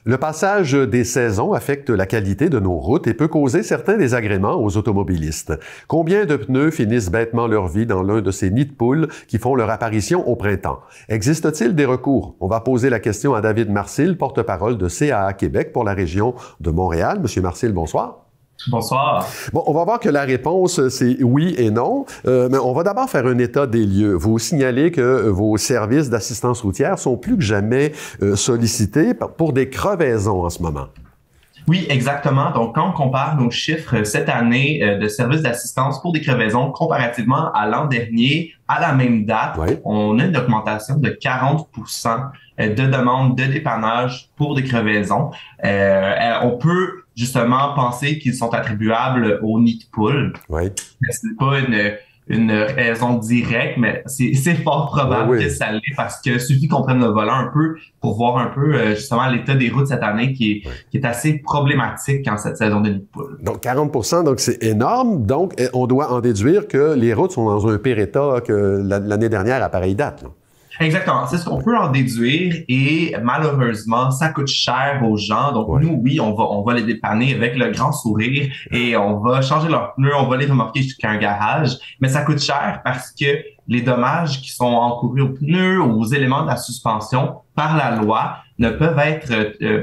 Le passage des saisons affecte la qualité de nos routes et peut causer certains désagréments aux automobilistes. Combien de pneus finissent bêtement leur vie dans l'un de ces nids de poules qui font leur apparition au printemps? Existe-t-il des recours? On va poser la question à David Marcil, porte-parole de CAA Québec pour la région de Montréal. Monsieur Marcil, bonsoir. Bonsoir. Bon, on va voir que la réponse, c'est oui et non, mais on va d'abord faire un état des lieux. Vous signalez que vos services d'assistance routière sont plus que jamais sollicités pour des crevaisons en ce moment. Oui, exactement. Donc, quand on compare nos chiffres cette année de services d'assistance pour des crevaisons comparativement à l'an dernier, à la même date, on a une augmentation de 40% de demandes de dépannage pour des crevaisons. On peut justement penser qu'ils sont attribuables au nid de poule. Oui. Ce n'est pas une raison directe, mais c'est fort probable que ça l'est parce que suffit qu'on prenne le volant un peu pour voir un peu justement l'état des routes cette année qui est assez problématique en cette saison de nid de poule. Donc 40%, donc c'est énorme. Donc on doit en déduire que les routes sont dans un pire état que l'année dernière à pareille date, là. Exactement, c'est ce qu'on peut en déduire et malheureusement, ça coûte cher aux gens. Donc nous, oui, on va les dépanner avec le grand sourire et on va changer leurs pneus, on va les remorquer jusqu'à un garage, mais ça coûte cher parce que les dommages qui sont encourus aux pneus ou aux éléments de la suspension par la loi ne peuvent être,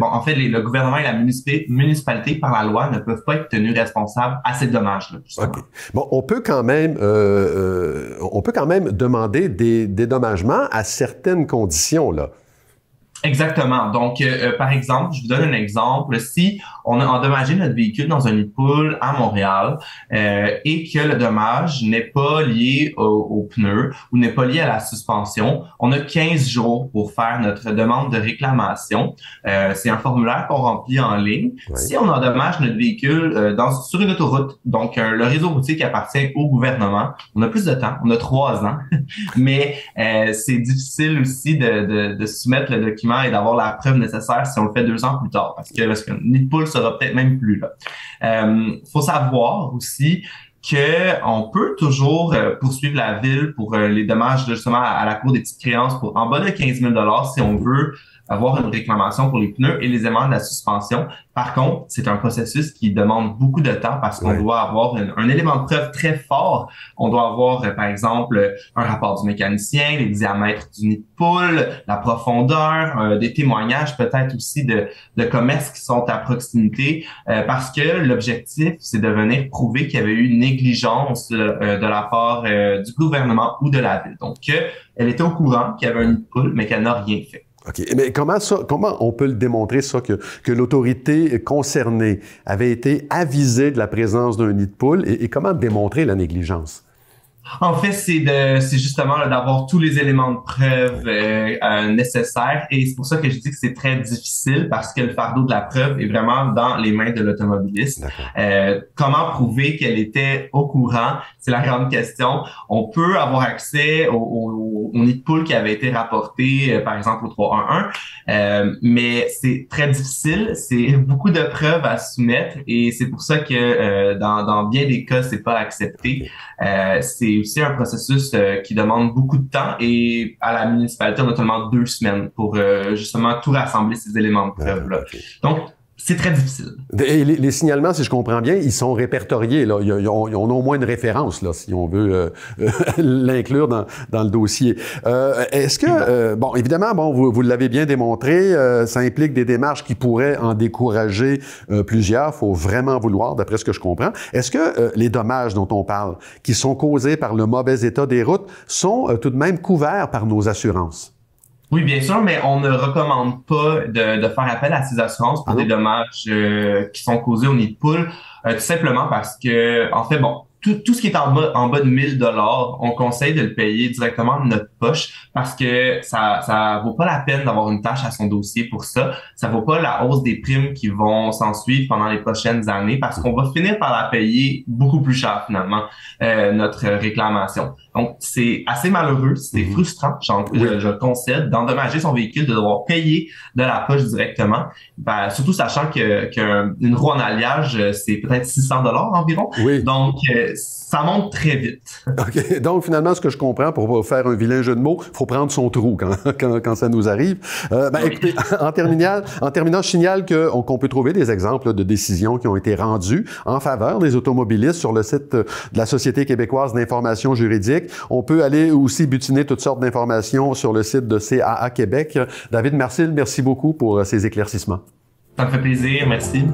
en fait, le gouvernement et la municipalité par la loi ne peuvent pas être tenus responsables à ces dommages-là. Okay. Bon, on peut quand même demander des dédommagements à certaines conditions, là. Exactement. Donc, par exemple, je vous donne un exemple. Si on a endommagé notre véhicule dans un nid de poule à Montréal et que le dommage n'est pas lié aux pneus ou n'est pas lié à la suspension, on a 15 jours pour faire notre demande de réclamation. C'est un formulaire qu'on remplit en ligne. Si on endommage notre véhicule sur une autoroute, donc le réseau routier qui appartient au gouvernement, on a plus de temps, on a 3 ans, mais c'est difficile aussi de soumettre le document et d'avoir la preuve nécessaire si on le fait 2 ans plus tard, parce que le nid de poule sera peut-être même plus là. Faut savoir aussi qu'on peut toujours poursuivre la ville pour les dommages justement à la Cour des petites créances pour en bas de 15 000 $ si on veut avoir une réclamation pour les pneus et les éléments de la suspension. Par contre, c'est un processus qui demande beaucoup de temps parce qu'on doit avoir un élément de preuve très fort. On doit avoir, par exemple, un rapport du mécanicien, les diamètres du nid de poule, la profondeur, des témoignages peut-être aussi de commerces qui sont à proximité, parce que l'objectif, c'est de venir prouver qu'il y avait eu une négligence de la part du gouvernement ou de la ville. Donc, elle était au courant qu'il y avait un nid de poule, mais qu'elle n'a rien fait. OK. Mais comment on peut le démontrer, ça, que l'autorité concernée avait été avisée de la présence d'un nid de poule et comment démontrer la négligence? En fait, c'est justement d'avoir tous les éléments de preuve nécessaires et c'est pour ça que je dis que c'est très difficile parce que le fardeau de la preuve est vraiment dans les mains de l'automobiliste. Comment prouver qu'elle était au courant? C'est la grande question. On peut avoir accès au nid de poule qui avait été rapporté, par exemple, au 311, mais c'est très difficile. C'est beaucoup de preuves à soumettre et c'est pour ça que dans bien des cas, c'est pas accepté. C'est aussi un processus qui demande beaucoup de temps et à la municipalité, on a seulement 2 semaines pour justement tout rassembler ces éléments de preuve-là. Donc, c'est très difficile. Et les signalements, si je comprends bien, ils sont répertoriés, là. Ils ont au moins une référence, là, si on veut l'inclure dans le dossier. Est-ce que, bon, évidemment, vous l'avez bien démontré, ça implique des démarches qui pourraient en décourager plusieurs. Faut vraiment vouloir, d'après ce que je comprends. Est-ce que les dommages dont on parle, qui sont causés par le mauvais état des routes, sont tout de même couverts par nos assurances? Oui, bien sûr, mais on ne recommande pas de faire appel à ces assurances pour des dommages qui sont causés au nid de poule, tout simplement parce que, en fait, tout ce qui est en bas de 1 000 $, on conseille de le payer directement de notre poche parce que ça vaut pas la peine d'avoir une tâche à son dossier pour ça. Ça vaut pas la hausse des primes qui vont s'en suivre pendant les prochaines années parce qu'on va finir par la payer beaucoup plus cher finalement, notre réclamation. Donc, c'est assez malheureux, c'est frustrant, je le concède, d'endommager son véhicule, de devoir payer de la poche directement. Surtout sachant qu'une roue en alliage, c'est peut-être 600 $ environ. Donc, ça monte très vite. OK. Donc, finalement, ce que je comprends, pour faire un vilain jeu de mots, il faut prendre son trou quand ça nous arrive. Écoutez, en terminant, je signale qu'on peut trouver des exemples de décisions qui ont été rendues en faveur des automobilistes sur le site de la Société québécoise d'information juridique. On peut aller aussi butiner toutes sortes d'informations sur le site de CAA Québec. David Marcil, merci beaucoup pour ces éclaircissements. Ça me fait plaisir. Merci.